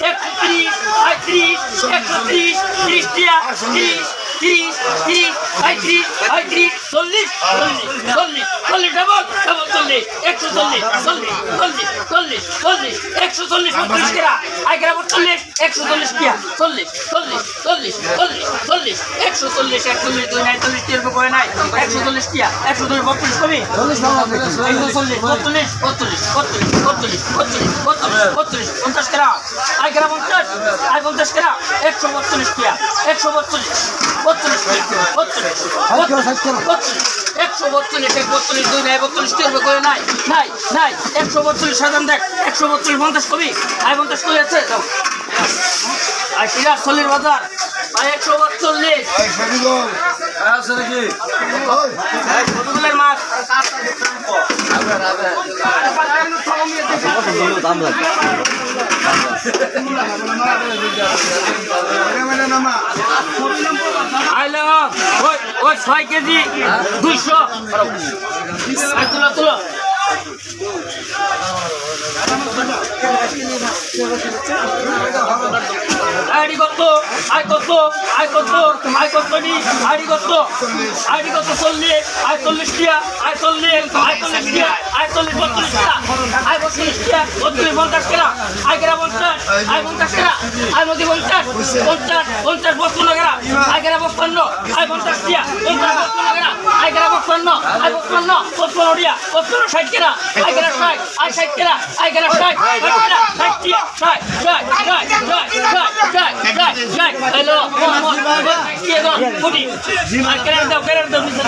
130 35 130 30 টিয়া 30 30 30 35 35 40 40 40 double double 40 140 40 40 40 40 140 40 টাকা আইগরা 40 140 টিয়া 40 40 40 40 40 140 140 দুই নাই 40 টিয়ার উপরে নাই 140 টিয়া 140 42 কবি 140 42 42 42 42 50 টাকা আইগরা 50 আই 50 টাকা 142 টিয়া 142 142 দুই নাই 42 টিয়ার উপরে নাই নাই নাই 142 সাধারণ দেখ 142 50 কবি আই 50 কবি আছে দাও আই সিরা চল্লিশ বাজার আই 142 আছে নাকি কতগুলোর মাছ দাম লাগে আইলাম ওই 6 কেজি 200 আর তুলো আইডি কত আই কত আই কত আই কত নি আইডি কত 40 আই 40 টিয়া আই 40 আই 40 টিয়া আই 40 42 টাকা আই 42 টিয়া 42 50 টাকা আই গরা 50 আই 50 টাকা আই মদি 50 50 50 55 টাকা আই গরা 55 আই 50 টিয়া 50 55 টাকা আই গরা 55 আই 55 55 টিয়া 55 60 টাকা আই গরা 60 আই 60 টাকা আই গরা 60 60 টিয়া 60 হ্যালো কে গো ফুটি আর কেন দাও নিচে